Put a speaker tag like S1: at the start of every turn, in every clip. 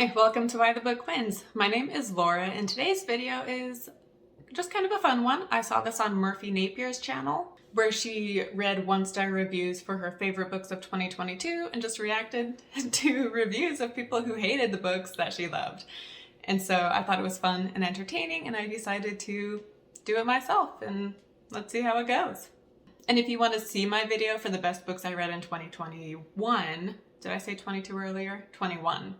S1: Hi, welcome to Why the Book Wins. My name is Laura and today's video is just kind of a fun one. I saw this on Merphy Napier's channel where she read 1-star reviews for her favorite books of 2022 and just reacted to reviews of people who hated the books that she loved. And so I thought it was fun and entertaining and I decided to do it myself and let's see how it goes. And if you want to see my video for the best books I read in 2021, did I say 22 earlier? 21.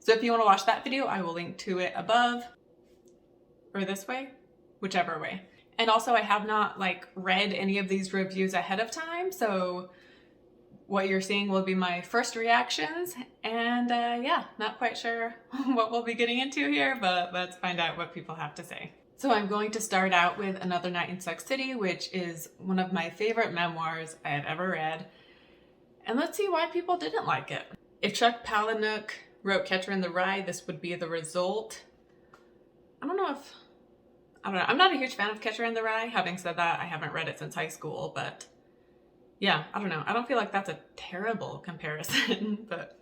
S1: So if you want to watch that video, I will link to it above or this way, whichever way. And also I have not read any of these reviews ahead of time. So what you're seeing will be my first reactions and yeah, not quite sure what we'll be getting into here, but let's find out what people have to say. So I'm going to start out with Another Night in Suck City, which is one of my favorite memoirs I have ever read. And let's see why people didn't like it. If Chuck Palahniuk wrote Catcher in the Rye, this would be the result. I don't know. I'm not a huge fan of Catcher in the Rye. Having said that, I haven't read it since high school, but yeah, I don't know. I don't feel like that's a terrible comparison, but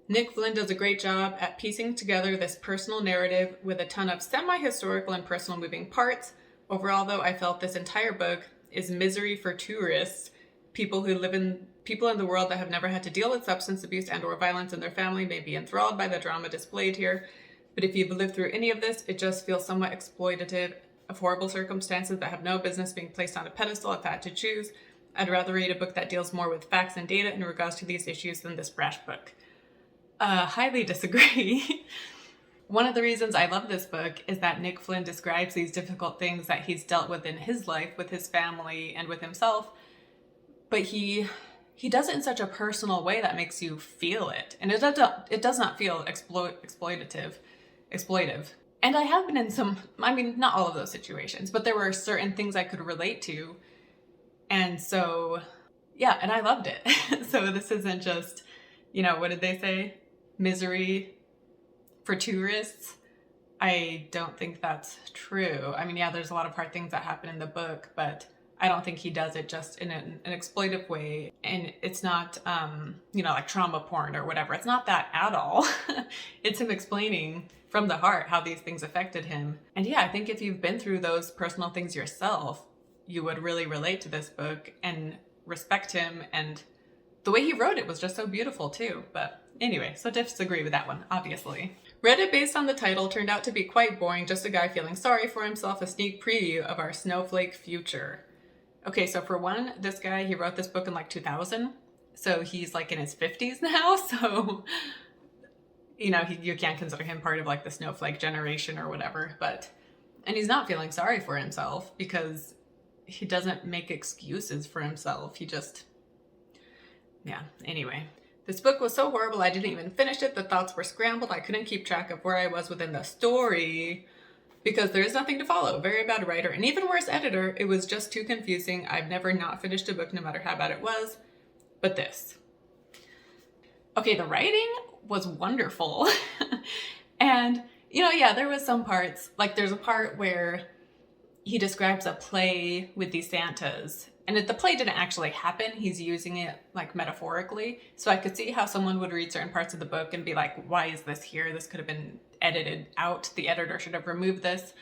S1: Nick Flynn does a great job at piecing together this personal narrative with a ton of semi-historical and personal moving parts. Overall, though, I felt this entire book is misery for tourists, people in the world that have never had to deal with substance abuse and or violence in their family may be enthralled by the drama displayed here. But if you've lived through any of this, it just feels somewhat exploitative of horrible circumstances that have no business being placed on a pedestal if I had to choose. I'd rather read a book that deals more with facts and data in regards to these issues than this brash book. Highly disagree. One of the reasons I love this book is that Nick Flynn describes these difficult things that he's dealt with in his life, with his family, and with himself. But he does it in such a personal way that makes you feel it. And it does not feel exploitive. And I have been in some, not all of those situations, but there were certain things I could relate to. And so, yeah, and I loved it. So this isn't just, what did they say? Misery for tourists. I don't think that's true. Yeah, there's a lot of hard things that happen in the book, but I don't think he does it just in an exploitive way. And it's not, like trauma porn or whatever. It's not that at all. It's him explaining from the heart how these things affected him. And yeah, I think if you've been through those personal things yourself, you would really relate to this book and respect him. And the way he wrote it was just so beautiful too. But anyway, so disagree with that one, obviously. Read it based on the title, turned out to be quite boring, just a guy feeling sorry for himself, a sneak preview of our snowflake future. Okay, so for one, this guy, he wrote this book in 2000, so he's in his 50s now, so, you can't consider him part of the snowflake generation or whatever, and he's not feeling sorry for himself because he doesn't make excuses for himself, yeah, anyway. This book was so horrible I didn't even finish it, the thoughts were scrambled, I couldn't keep track of where I was within the story, because there is nothing to follow. Very bad writer, and even worse editor. It was just too confusing. I've never not finished a book no matter how bad it was, but this. Okay, the writing was wonderful. And, yeah, there was some parts, there's a part where he describes a play with these Santas, and the play didn't actually happen. He's using it metaphorically. So I could see how someone would read certain parts of the book and be like, why is this here? This could have been edited out. The editor should have removed this.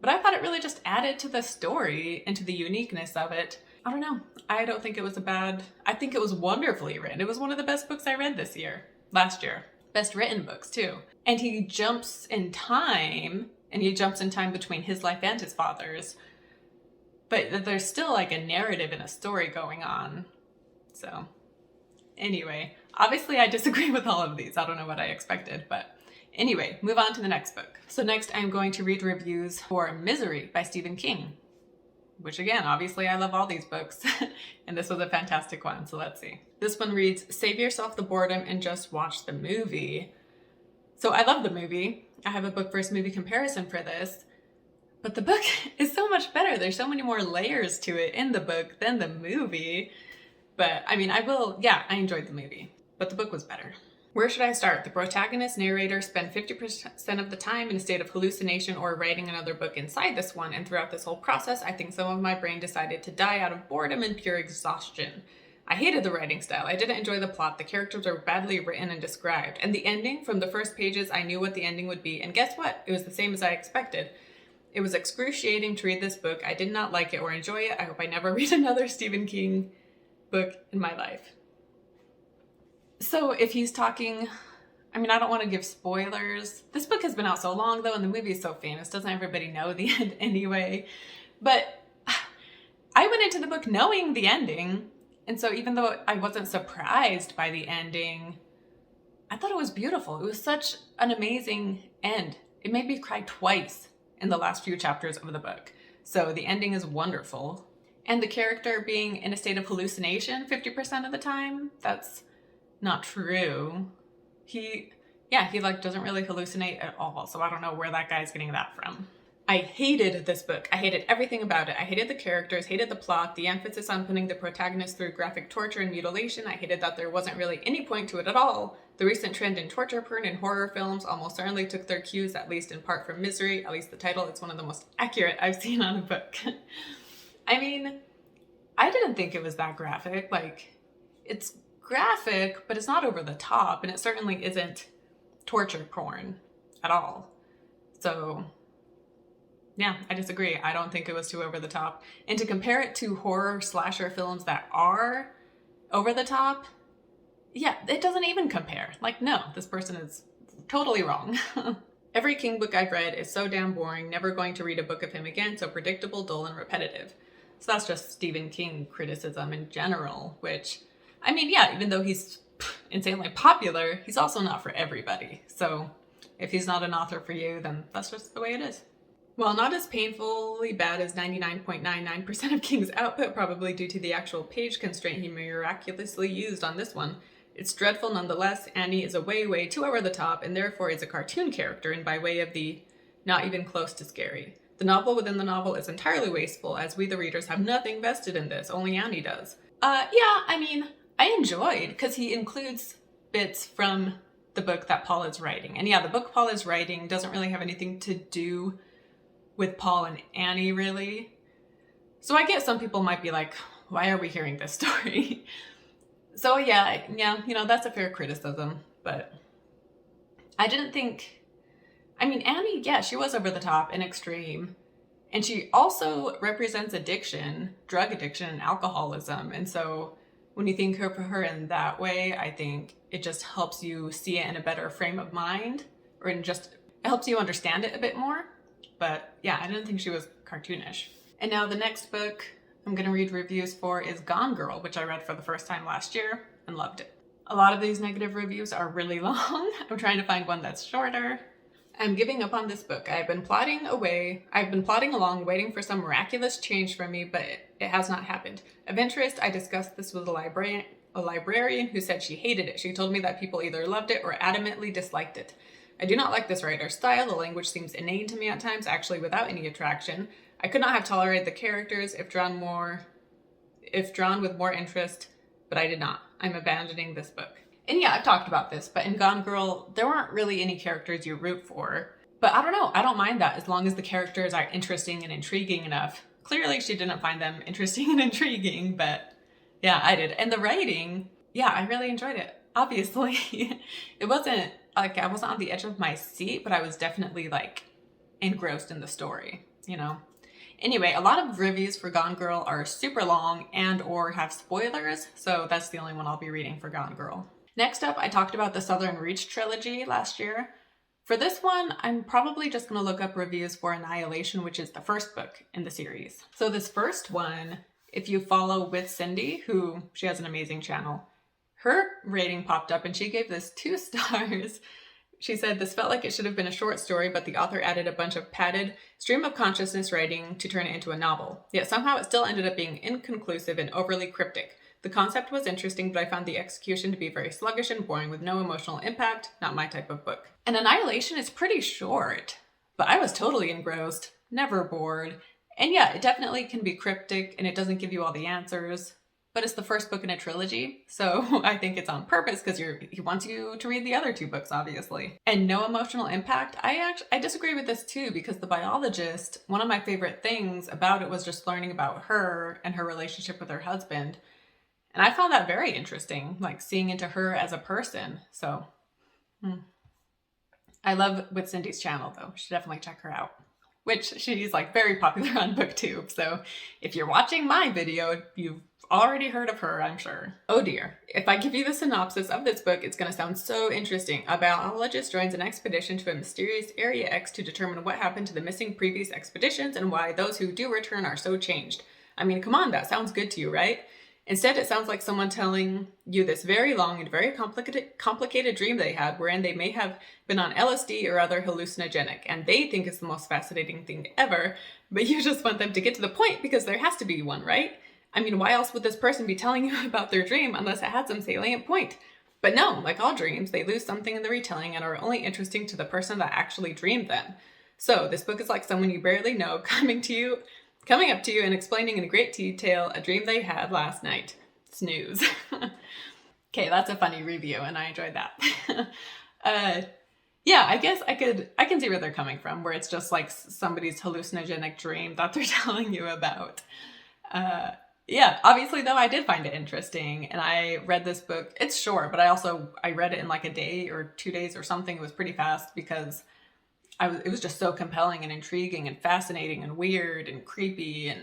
S1: But I thought it really just added to the story and to the uniqueness of it. I don't know. I don't think it was I think it was wonderfully written. It was one of the best books I read last year. Best written books too. And he jumps in time between his life and his father's. But there's still a narrative and a story going on. So anyway, obviously I disagree with all of these. I don't know what I expected, but anyway, move on to the next book. So next I'm going to read reviews for Misery by Stephen King, which again, obviously I love all these books and this was a fantastic one. So let's see. This one reads, save yourself the boredom and just watch the movie. So I love the movie. I have a book versus movie comparison for this. But the book is so much better. There's so many more layers to it in the book than the movie. But I enjoyed the movie, but the book was better. Where should I start? The protagonist narrator spent 50% of the time in a state of hallucination or writing another book inside this one. And throughout this whole process, I think some of my brain decided to die out of boredom and pure exhaustion. I hated the writing style. I didn't enjoy the plot. The characters were badly written and described. And the ending, from the first pages, I knew what the ending would be. And guess what? It was the same as I expected. It was excruciating to read this book. I did not like it or enjoy it. I hope I never read another Stephen King book in my life. So if he's talking, I mean, I don't want to give spoilers. This book has been out so long though, and the movie is so famous. Doesn't everybody know the end anyway? But I went into the book knowing the ending. And so even though I wasn't surprised by the ending, I thought it was beautiful. It was such an amazing end. It made me cry twice in the last few chapters of the book. So the ending is wonderful. And the character being in a state of hallucination 50% of the time, that's not true. He like doesn't really hallucinate at all. So I don't know where that guy's getting that from. I hated this book. I hated everything about it. I hated the characters, hated the plot, the emphasis on putting the protagonist through graphic torture and mutilation. I hated that there wasn't really any point to it at all. The recent trend in torture porn and horror films almost certainly took their cues, at least in part, from Misery. At least the title, it's one of the most accurate I've seen on a book. I mean, I didn't think it was that graphic. Like, it's graphic, but it's not over the top, and it certainly isn't torture porn at all. So yeah, I disagree. I don't think it was too over the top. And to compare it to horror slasher films that are over the top, yeah, it doesn't even compare. Like, no, this person is totally wrong. Every King book I've read is so damn boring, never going to read a book of him again, so predictable, dull, and repetitive. So that's just Stephen King criticism in general, which, I mean, yeah, even though he's insanely popular, he's also not for everybody. So if he's not an author for you, then that's just the way it is. While not as painfully bad as 99.99% of King's output, probably due to the actual page constraint he miraculously used on this one, it's dreadful nonetheless. Annie is a way too over the top, and therefore is a cartoon character, and by way of the not even close to scary. The novel within the novel is entirely wasteful, as we the readers have nothing vested in this, only Annie does. Yeah, I mean, I enjoyed, because he includes bits from the book that Paul is writing. And yeah, the book Paul is writing doesn't really have anything to do with Paul and Annie, really. So I guess some people might be like, why are we hearing this story? So yeah, you know, that's a fair criticism, but I didn't think, I mean, Annie, yeah, she was over the top and extreme, and she also represents addiction, drug addiction, and alcoholism. And so when you think of her in that way, I think it just helps you see it in a better frame of mind, or it helps you understand it a bit more. But yeah, I didn't think she was cartoonish. And now the next book I'm going to read reviews for is Gone Girl, which I read for the first time last year and loved it. A lot of these negative reviews are really long. I'm trying to find one that's shorter. I'm giving up on this book. I've been plodding along, waiting for some miraculous change from me, but it has not happened. Of interest, I discussed this with a librarian who said she hated it. She told me that people either loved it or adamantly disliked it. I do not like this writer's style. The language seems inane to me at times, actually without any attraction. I could not have tolerated the characters if drawn with more interest, but I did not. I'm abandoning this book. And yeah, I've talked about this, but in Gone Girl, there weren't really any characters you root for. But I don't know, I don't mind that as long as the characters are interesting and intriguing enough. Clearly she didn't find them interesting and intriguing, but yeah, I did. And the writing, yeah, I really enjoyed it. Obviously, it wasn't like I wasn't on the edge of my seat, but I was definitely like engrossed in the story, you know? Anyway, a lot of reviews for Gone Girl are super long and or have spoilers, so that's the only one I'll be reading for Gone Girl. Next up, I talked about the Southern Reach trilogy last year. For this one, I'm probably just going to look up reviews for Annihilation, which is the first book in the series. So this first one, if you follow With Cindy, who she has an amazing channel, her rating popped up and she gave this 2 stars. She said, this felt like it should have been a short story, but the author added a bunch of padded stream of consciousness writing to turn it into a novel. Yet somehow it still ended up being inconclusive and overly cryptic. The concept was interesting, but I found the execution to be very sluggish and boring with no emotional impact. Not my type of book. And Annihilation is pretty short, but I was totally engrossed, never bored. And yeah, it definitely can be cryptic and it doesn't give you all the answers. But it's the first book in a trilogy, so I think it's on purpose because he wants you to read the other 2 books, obviously. And no emotional impact. I disagree with this too, because The Biologist, one of my favorite things about it was just learning about her and her relationship with her husband. And I found that very interesting, like seeing into her as a person. So I love with Cindy's channel though. You should definitely check her out. Which she's like very popular on BookTube. So if you're watching my video, you've already heard of her, I'm sure. Oh dear. If I give you the synopsis of this book, it's going to sound so interesting. A biologist joins an expedition to a mysterious Area X to determine what happened to the missing previous expeditions and why those who do return are so changed. I mean, come on, that sounds good to you, right? Instead, it sounds like someone telling you this very long and very complicated dream they had, wherein they may have been on LSD or other hallucinogenic, and they think it's the most fascinating thing ever, but you just want them to get to the point because there has to be one, right? I mean, why else would this person be telling you about their dream unless it had some salient point? But no, like all dreams, they lose something in the retelling and are only interesting to the person that actually dreamed them. So this book is like someone you barely know coming up to you and explaining in great detail a dream they had last night. Snooze. Okay, that's a funny review and I enjoyed that. Yeah, I guess I can see where they're coming from, where it's just like somebody's hallucinogenic dream that they're telling you about. Yeah, obviously though, I did find it interesting and I read this book. It's short, but I read it in like a day or 2 days or something. It was pretty fast because it was just so compelling and intriguing and fascinating and weird and creepy,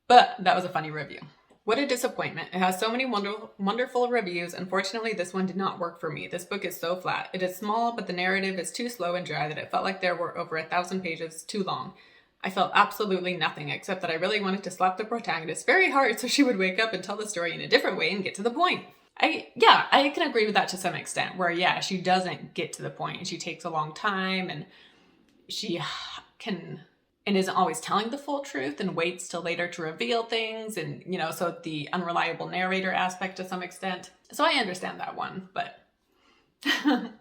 S1: but that was a funny review. What a disappointment. It has so many wonderful reviews. Unfortunately, this one did not work for me. This book is so flat. It is small, but the narrative is too slow and dry that it felt like there were over 1,000 pages too long. I felt absolutely nothing except that I really wanted to slap the protagonist very hard so she would wake up and tell the story in a different way and get to the point. I can agree with that to some extent, where yeah, she doesn't get to the point and she takes a long time and she isn't always telling the full truth and waits till later to reveal things, and so the unreliable narrator aspect to some extent. So I understand that one, but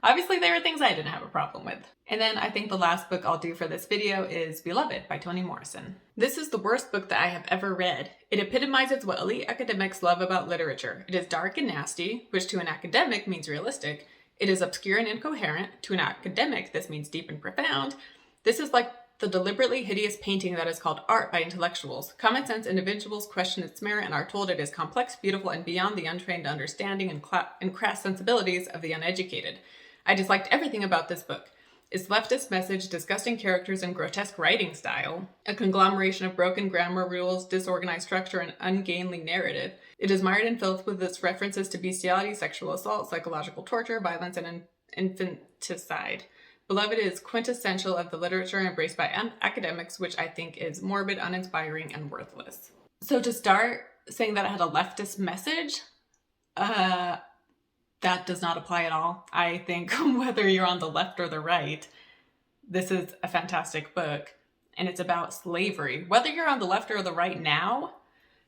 S1: obviously there are things I didn't have a problem with. And then I think the last book I'll do for this video is Beloved by Toni Morrison. This is the worst book that I have ever read. It epitomizes what elite academics love about literature. It is dark and nasty, which to an academic means realistic. It is obscure and incoherent. To an academic, this means deep and profound. This is like the deliberately hideous painting that is called art by intellectuals. Common sense individuals question its merit and are told it is complex, beautiful, and beyond the untrained understanding and crass sensibilities of the uneducated. I disliked everything about this book. Its leftist message, disgusting characters, and grotesque writing style, a conglomeration of broken grammar rules, disorganized structure, and ungainly narrative. It is mired in filth with its references to bestiality, sexual assault, psychological torture, violence, and infanticide. Beloved is quintessential of the literature embraced by academics, which I think is morbid, uninspiring, and worthless. So to start saying that it had a leftist message, that does not apply at all. I think whether you're on the left or the right, this is a fantastic book, and it's about slavery. Whether you're on the left or the right now,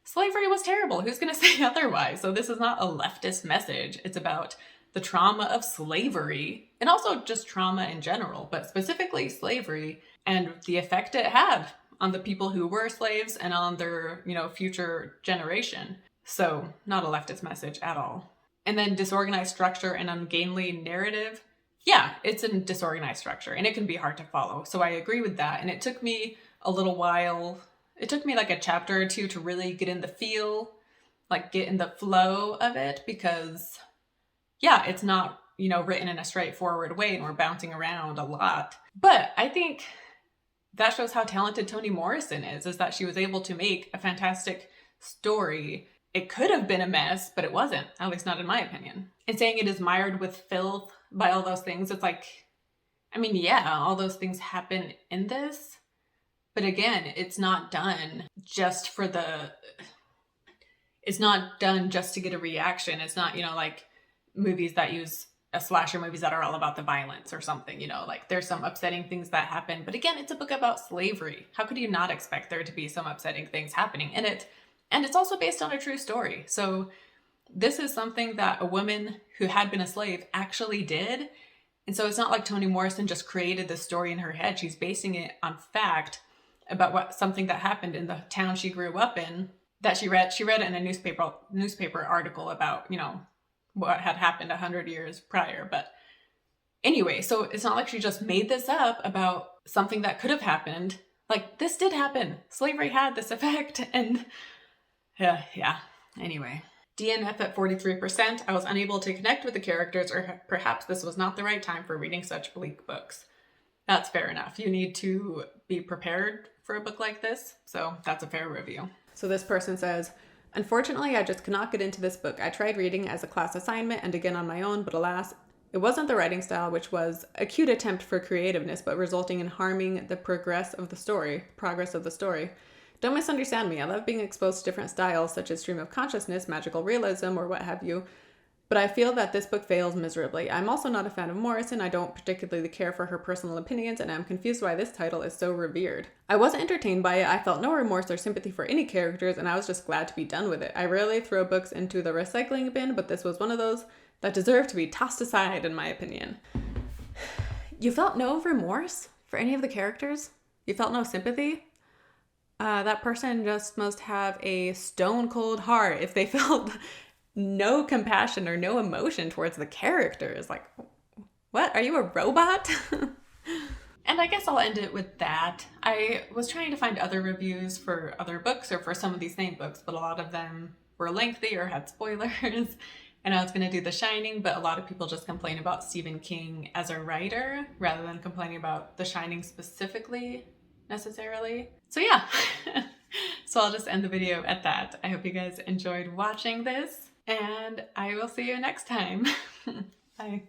S1: slavery was terrible. Who's going to say otherwise? So this is not a leftist message. It's about the trauma of slavery, and also just trauma in general, but specifically slavery and the effect it had on the people who were slaves and on their, future generation. So not a leftist message at all. And then disorganized structure and ungainly narrative. Yeah, it's a disorganized structure and it can be hard to follow. So I agree with that. And it took me a little while. It took me like a chapter or two to really get in the feel, like get in the flow of it, because yeah, it's not, written in a straightforward way and we're bouncing around a lot. But I think that shows how talented Toni Morrison is that she was able to make a fantastic story. It could have been a mess, but it wasn't, at least not in my opinion. And saying it is mired with filth by all those things, it's like, yeah, all those things happen in this, but again, it's not done just it's not done just to get a reaction. It's not, like movies that use slasher movies that are all about the violence or something, like there's some upsetting things that happen, but again, it's a book about slavery. How could you not expect there to be some upsetting things happening in it? And it's also based on a true story. So this is something that a woman who had been a slave actually did. And so it's not like Toni Morrison just created this story in her head. She's basing it on fact about something that happened in the town she grew up in, that she read it in a newspaper article about, what had happened 100 years prior. But anyway, so it's not like she just made this up about something that could have happened. Like, this did happen. Slavery had this effect, and yeah. Anyway, DNF at 43%. I was unable to connect with the characters, or perhaps this was not the right time for reading such bleak books. That's fair enough. You need to be prepared for a book like this, so that's a fair review. So this person says, unfortunately, I just cannot get into this book. I tried reading as a class assignment and again on my own, but alas, it wasn't the writing style, which was a cute attempt for creativeness, but resulting in harming the progress of the story. Don't misunderstand me. I love being exposed to different styles, such as stream of consciousness, magical realism, or what have you, but I feel that this book fails miserably. I'm also not a fan of Morrison. I don't particularly care for her personal opinions, and I'm confused why this title is so revered. I wasn't entertained by it. I felt no remorse or sympathy for any characters, and I was just glad to be done with it. I rarely throw books into the recycling bin, but this was one of those that deserve to be tossed aside, in my opinion. You felt no remorse for any of the characters? You felt no sympathy? That person just must have a stone cold heart if they felt no compassion or no emotion towards the characters. Like, what? Are you a robot? And I guess I'll end it with that. I was trying to find other reviews for other books or for some of these same books, but a lot of them were lengthy or had spoilers. And I was going to do The Shining, but a lot of people just complain about Stephen King as a writer rather than complaining about The Shining specifically, necessarily. So yeah, so I'll just end the video at that. I hope you guys enjoyed watching this, and I will see you next time. Bye.